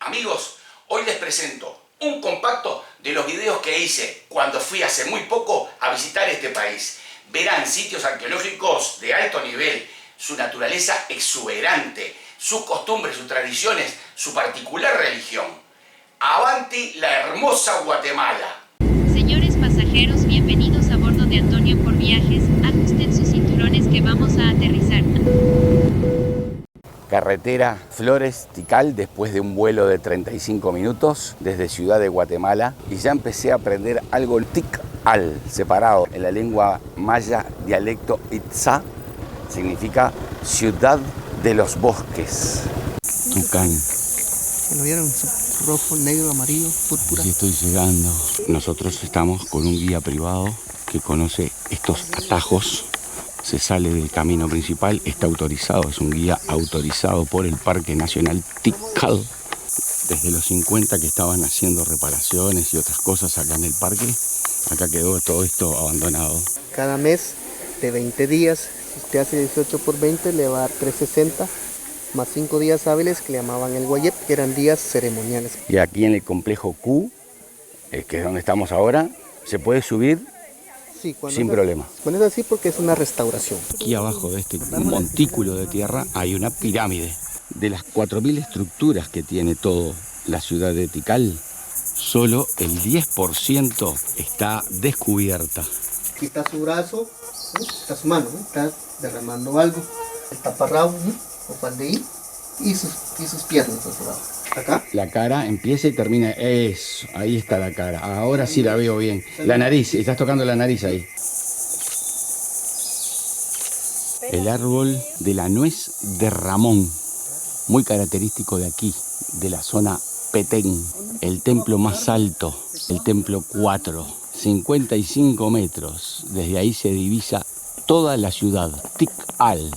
Amigos, hoy les presento un compacto de los videos que hice cuando fui hace muy poco a visitar este país. Verán sitios arqueológicos de alto nivel, su naturaleza exuberante, sus costumbres, sus tradiciones, su particular religión. ¡Avanti la hermosa Guatemala! Señores pasajeros, bienvenidos a bordo de Antonio por Viajes. Ajusten sus cinturones que vamos a aterrizar. Carretera Flores-Tikal, después de un vuelo de 35 minutos desde Ciudad de Guatemala, y ya empecé a aprender algo Tikal, separado en la lengua maya, dialecto Itzá, significa ciudad de los bosques. Tucán. ¿Lo vieron? Rojo, negro, amarillo, púrpura. Sí, estoy llegando. Nosotros estamos con un guía privado que conoce estos atajos. Se sale del camino principal, está autorizado, es un guía autorizado por el Parque Nacional Tikal. Desde los 50 que estaban haciendo reparaciones y otras cosas acá en el parque, acá quedó todo esto abandonado. Cada mes de 20 días, si usted hace 18 por 20, le va a dar 360, más 5 días hábiles que le llamaban el Guayep, que eran días ceremoniales. Y aquí en el complejo Q, que es donde estamos ahora, se puede subir Sí, sin problema. Cuando es así porque es una restauración. Aquí abajo de este montículo de tierra hay una pirámide. De las 4.000 estructuras que tiene toda la ciudad de Tikal, solo el 10% está descubierta. Aquí está su brazo, está su mano, está derramando algo. El taparrabo, o pandeí, y sus piernas a su lado. Acá. La cara empieza y termina. Eso, ahí está la cara. Ahora sí la veo bien. La nariz, estás tocando la nariz ahí. El árbol de la nuez de Ramón, muy característico de aquí, de la zona Petén. El templo más alto, el templo 4, 55 metros. Desde ahí se divisa toda la ciudad, Tikal.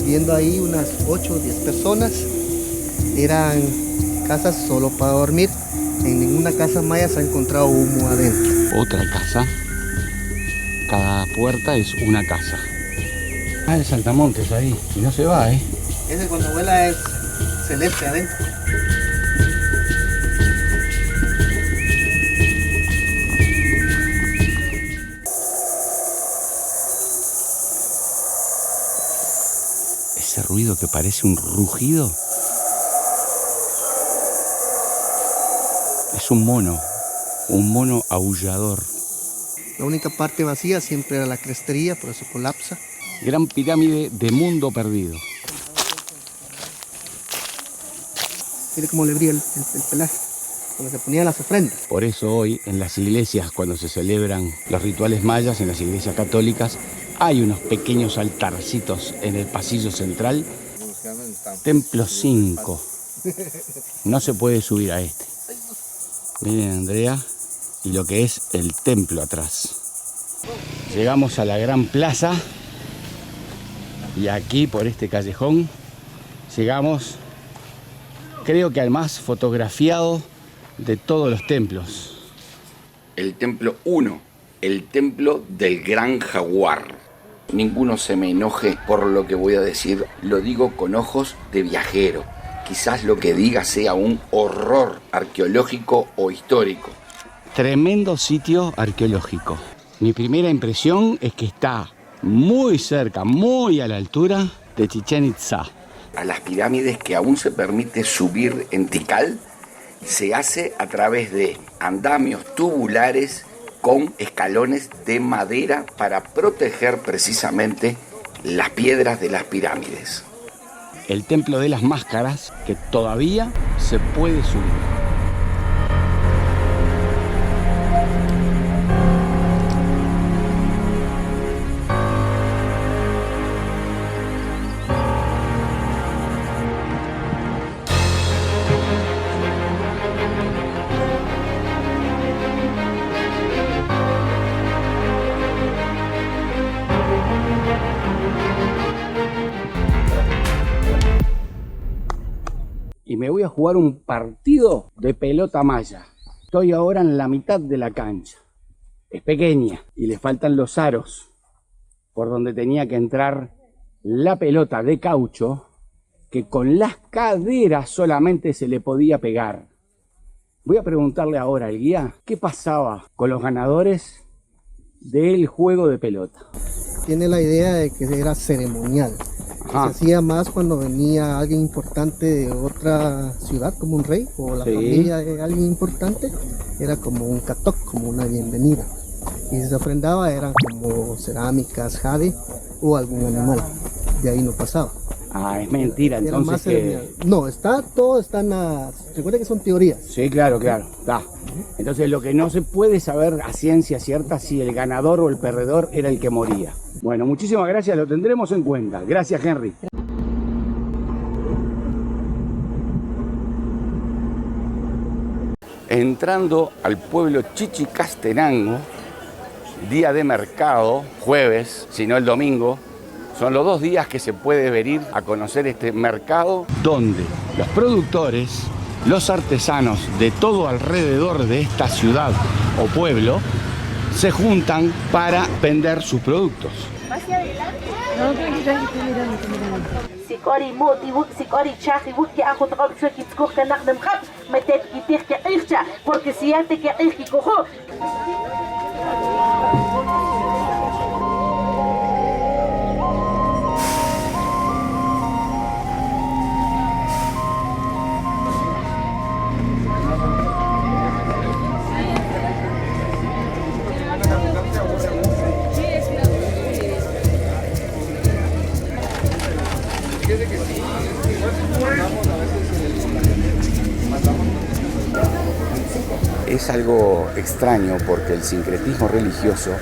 Viendo ahí unas 8 o 10 personas, eran casas solo para dormir. En ninguna casa maya se ha encontrado humo adentro. Otra casa. Cada puerta es una casa. Ah, el saltamontes ahí. Y no se va, Ese cuando vuela es celeste adentro. Ese ruido que parece un rugido es un mono aullador. La única parte vacía siempre era la crestería, por eso colapsa. Gran pirámide de mundo perdido. Mire cómo le brilla el pelaje, cuando se ponían las ofrendas. Por eso hoy en las iglesias, cuando se celebran los rituales mayas, en las iglesias católicas, hay unos pequeños altarcitos en el pasillo central. Templo 5. No se puede subir a este. Miren, Andrea, y lo que es el templo atrás. Llegamos a la gran plaza y aquí por este callejón llegamos, creo que al más fotografiado de todos los templos. El templo 1, el templo del Gran Jaguar. Ninguno se me enoje por lo que voy a decir, lo digo con ojos de viajero. Quizás lo que diga sea un horror arqueológico o histórico. Tremendo sitio arqueológico. Mi primera impresión es que está muy cerca, muy a la altura de Chichén Itzá. A las pirámides que aún se permite subir en Tikal se hace a través de andamios tubulares con escalones de madera para proteger precisamente las piedras de las pirámides. El templo de las máscaras, que todavía se puede subir. me voy a jugar un partido de pelota maya. Estoy ahora en la mitad de la cancha. Es pequeña y le faltan los aros por donde tenía que entrar la pelota de caucho, que con las caderas solamente se le podía pegar. Voy a preguntarle ahora al guía qué pasaba con los ganadores del juego de pelota. Tiene la idea de que era ceremonial. Se hacía más cuando venía alguien importante de otra ciudad, como un rey o la familia de alguien importante. Era como un catok, como una bienvenida. Y si se ofrendaba eran como cerámicas, jade o algún animal. De ahí no pasaba. Ah, es mentira, entonces que... No, todo está en las... Recuerda que son teorías. Sí, claro, está. Entonces lo que no se puede saber a ciencia cierta si el ganador o el perdedor era el que moría. Bueno, muchísimas gracias, lo tendremos en cuenta. Gracias, Henry. Entrando al pueblo Chichicastenango, día de mercado, jueves, si no el domingo, son los 2 días que se puede venir a conocer este mercado, donde los productores, los artesanos de todo alrededor de esta ciudad o pueblo, se juntan para vender sus productos. Es algo extraño porque el sincretismo religioso,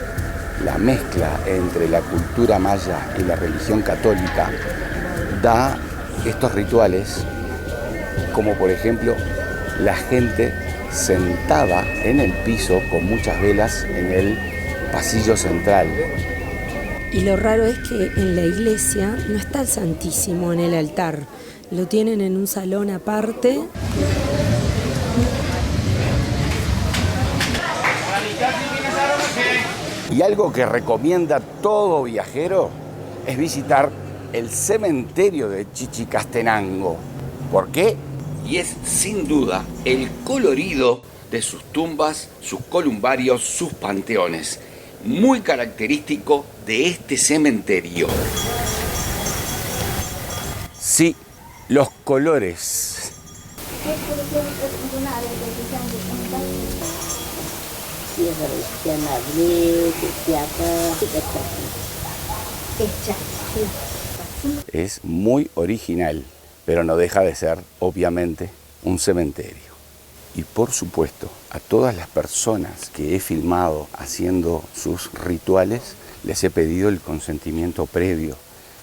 la mezcla entre la cultura maya y la religión católica, da estos rituales, como por ejemplo la gente sentada en el piso con muchas velas en el pasillo central. Y lo raro es que en la iglesia no está el Santísimo en el altar, lo tienen en un salón aparte. Y algo que recomienda todo viajero es visitar el cementerio de Chichicastenango. ¿Por qué? Y es sin duda el colorido de sus tumbas, sus columbarios, sus panteones. Muy característico de este cementerio. Sí, los colores. Es muy original, pero no deja de ser, obviamente, un cementerio. Y por supuesto, a todas las personas que he filmado haciendo sus rituales, les he pedido el consentimiento previo,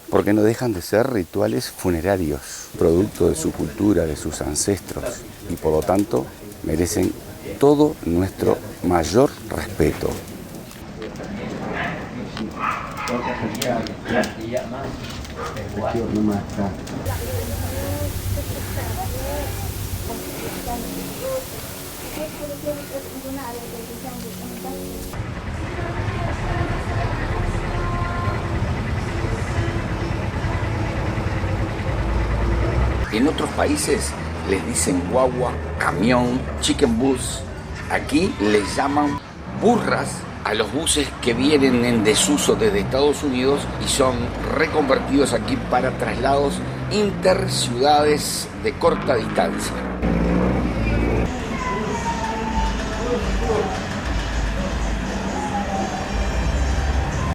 porque no dejan de ser rituales funerarios, producto de su cultura, de sus ancestros, y por lo tanto merecen todo nuestro mayor respeto. En otros países les dicen guagua, camión, chicken bus. Aquí les llaman burras a los buses que vienen en desuso desde Estados Unidos y son reconvertidos aquí para traslados interciudades de corta distancia.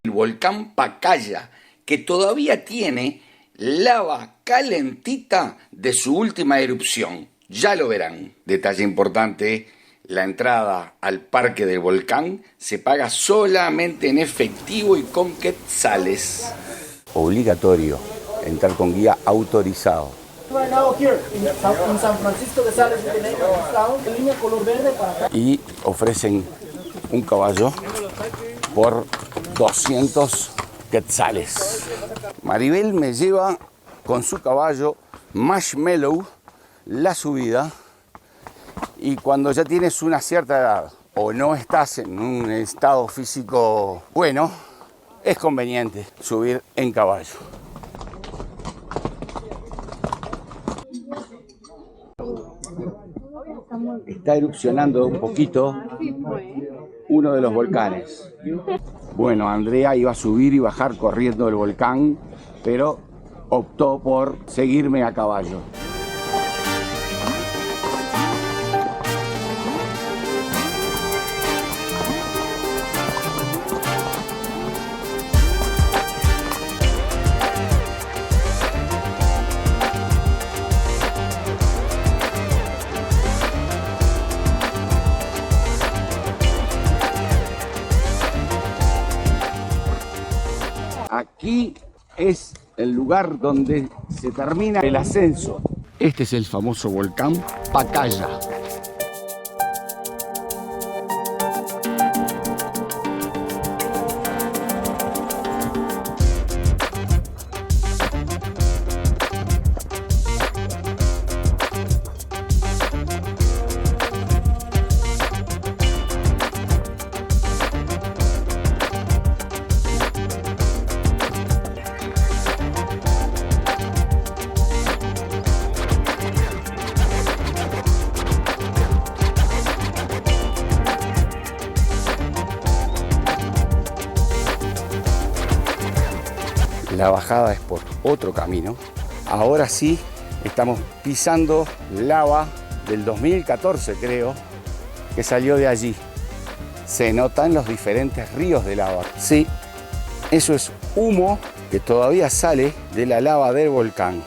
El volcán Pacaya, que todavía tiene lava calentita de su última erupción. Ya lo verán. Detalle importante, la entrada al parque del volcán se paga solamente en efectivo y con quetzales. Obligatorio entrar con guía autorizado. Y ofrecen un caballo por 200 quetzales. Maribel me lleva con su caballo Marshmallow la subida, y cuando ya tienes una cierta edad o no estás en un estado físico bueno, es conveniente subir en caballo. Está erupcionando un poquito uno de los volcanes. Bueno, Andrea iba a subir y bajar corriendo el volcán, pero optó por seguirme a caballo. Aquí es el lugar donde se termina el ascenso. Este es el famoso volcán Pacaya. La bajada es por otro camino. Ahora sí estamos pisando lava del 2014, creo, que salió de allí. Se notan los diferentes ríos de lava. Sí, eso es humo que todavía sale de la lava del volcán.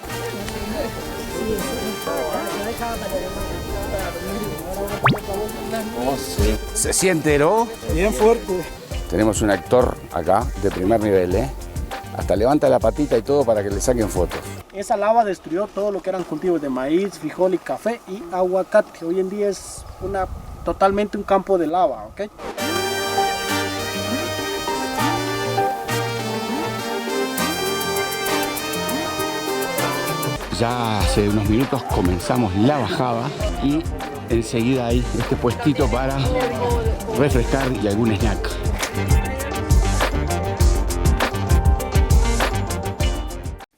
¿Se siente, no? Bien fuerte. Tenemos un actor acá de primer nivel, ¿eh? Hasta levanta la patita y todo para que le saquen fotos. Esa lava destruyó todo lo que eran cultivos de maíz, frijol y café y aguacate. Hoy en día es totalmente un campo de lava, ¿ok? Ya hace unos minutos comenzamos la bajada y enseguida hay este puestito para refrescar y algún snack.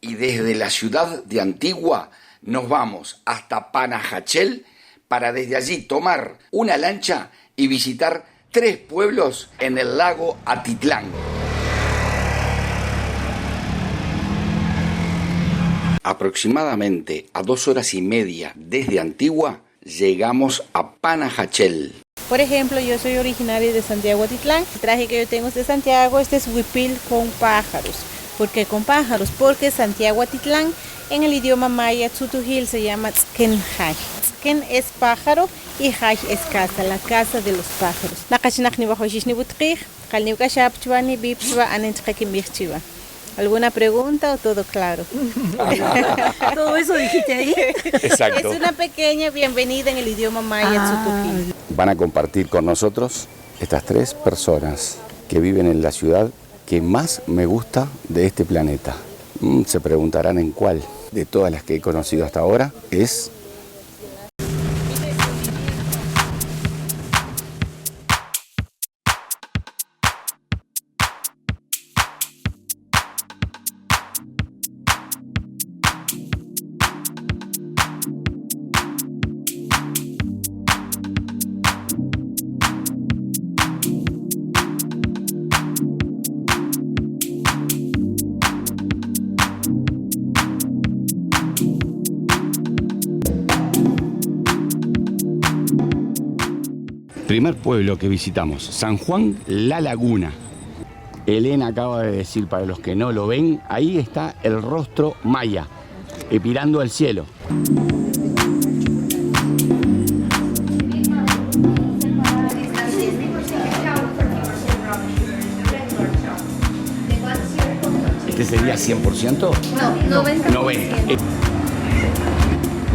Y desde la ciudad de Antigua nos vamos hasta Panajachel para desde allí tomar una lancha y visitar 3 pueblos en el lago Atitlán. Aproximadamente a 2 horas y media desde Antigua llegamos a Panajachel. Por ejemplo, yo soy originaria de Santiago Atitlán. El traje que yo tengo es de Santiago, este es huipil con pájaros. ¿Por qué con pájaros? Porque Santiago Atitlán en el idioma maya Tzutujil se llama Tzken Haj. Tzken es pájaro y Haj es casa, la casa de los pájaros. ¿Alguna pregunta o todo claro? ¿Todo eso dijiste ahí? Exacto. Es una pequeña bienvenida en el idioma maya Tzutujil. Van a compartir con nosotros estas 3 personas que viven en la ciudad que más me gusta de este planeta. Se preguntarán en cuál de todas las que he conocido hasta ahora es. Primer pueblo que visitamos, San Juan La Laguna. Elena acaba de decir, para los que no lo ven, ahí está el rostro maya, mirando al cielo. ¿Este sería 100%? No, 90%.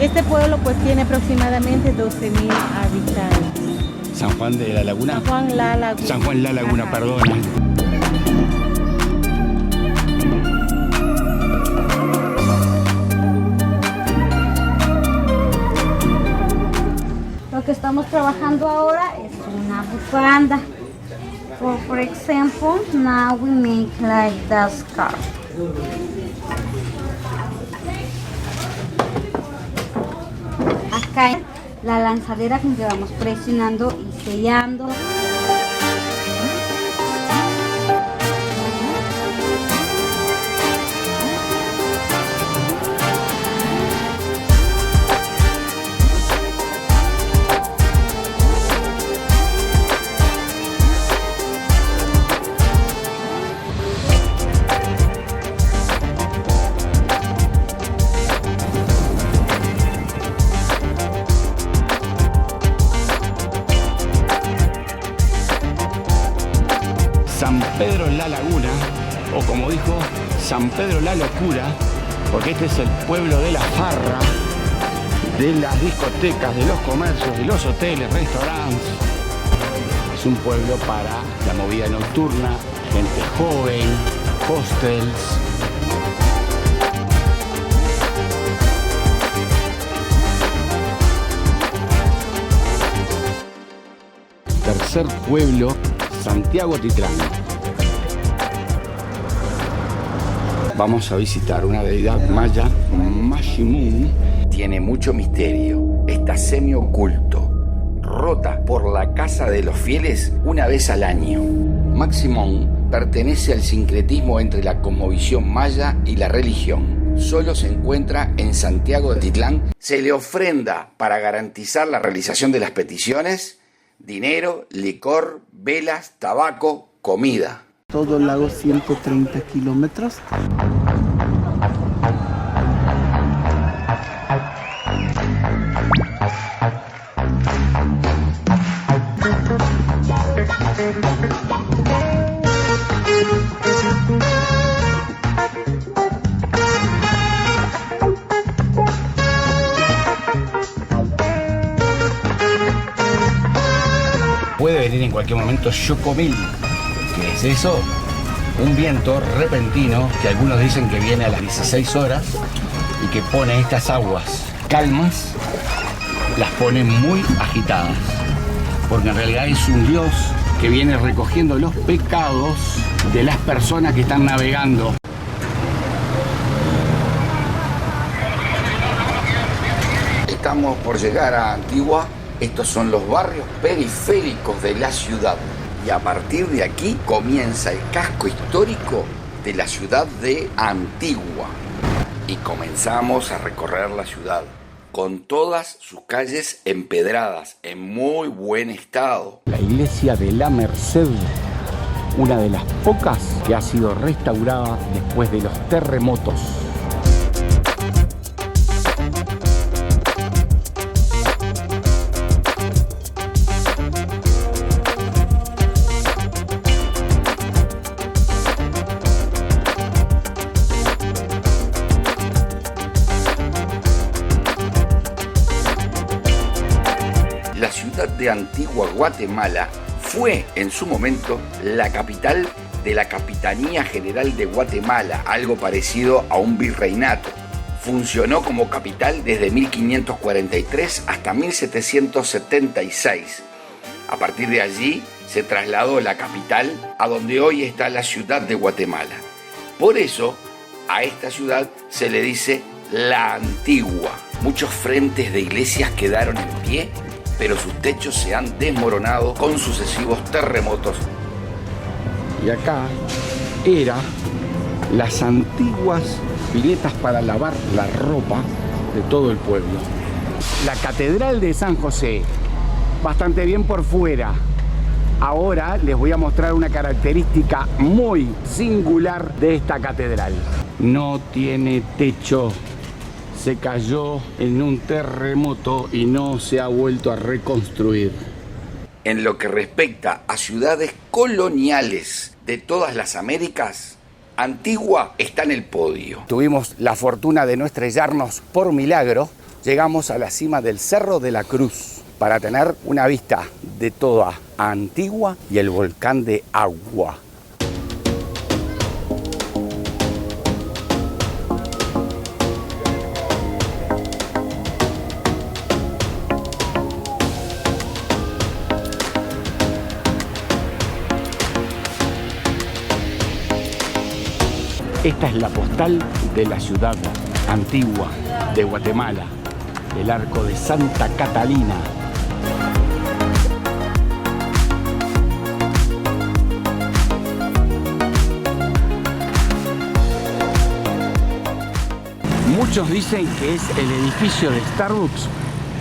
Este pueblo pues tiene aproximadamente 12.000 habitantes. San Juan de la Laguna. San Juan La Laguna. San Juan La Laguna, perdona. estamos trabajando ahora es una bufanda. For example, now we make like that scarf. Acá la lanzadera con que vamos presionando y sellando. San Pedro la Laguna, o como dijo, San Pedro la Locura, porque este es el pueblo de la farra, de las discotecas, de los comercios, de los hoteles, restaurantes. Es un pueblo para la movida nocturna, gente joven, hostels. Tercer pueblo, Santiago Titlán. Vamos a visitar una deidad maya, Mashimun. Tiene mucho misterio, está semi-oculto, rota por la casa de los fieles una vez al año. Maximón pertenece al sincretismo entre la cosmovisión maya y la religión. Solo se encuentra en Santiago de Titlán. Se le ofrenda para garantizar la realización de las peticiones: dinero, licor, velas, tabaco, comida. Todo el lago 130 kilómetros. Puede venir en cualquier momento Xocomil. ¿Qué es eso? Un viento repentino que algunos dicen que viene a las 16 horas y que pone estas aguas calmas, las pone muy agitadas, porque en realidad es un dios que viene recogiendo los pecados de las personas que están navegando. Estamos por llegar a Antigua. Estos son los barrios periféricos de la ciudad. Y a partir de aquí comienza el casco histórico de la ciudad de Antigua. Y comenzamos a recorrer la ciudad con todas sus calles empedradas, en muy buen estado. La iglesia de la Merced, una de las pocas que ha sido restaurada después de los terremotos. La ciudad de Antigua, Guatemala, fue en su momento la capital de la Capitanía General de Guatemala, algo parecido a un virreinato. Funcionó como capital desde 1543 hasta 1776. A partir de allí se trasladó la capital a donde hoy está la ciudad de Guatemala. Por eso a esta ciudad se le dice La Antigua. Muchos frentes de iglesias quedaron en pie, pero sus techos se han desmoronado con sucesivos terremotos. Y acá eran las antiguas piletas para lavar la ropa de todo el pueblo. La Catedral de San José, bastante bien por fuera. Ahora les voy a mostrar una característica muy singular de esta catedral. No tiene techo. Se cayó en un terremoto y no se ha vuelto a reconstruir. En lo que respecta a ciudades coloniales de todas las Américas, Antigua está en el podio. Tuvimos la fortuna de no estrellarnos por milagro. Llegamos a la cima del Cerro de la Cruz para tener una vista de toda Antigua y el volcán de Agua. Esta es la postal de la ciudad antigua de Guatemala, el Arco de Santa Catalina. Muchos dicen que es el edificio de Starbucks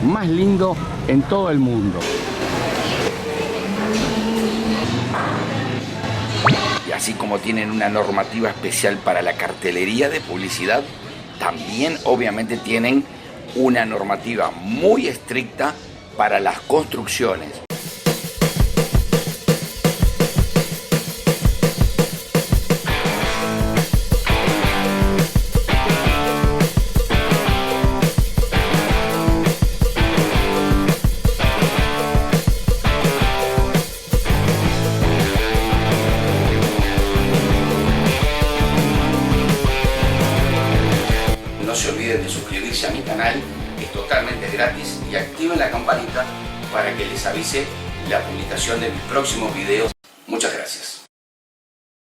más lindo en todo el mundo. Y así como tienen una normativa especial para la cartelería de publicidad, también obviamente tienen una normativa muy estricta para las construcciones. No se olviden de suscribirse a mi canal, es totalmente gratis, y activen la campanita para que les avise la publicación de mis próximos videos. Muchas gracias.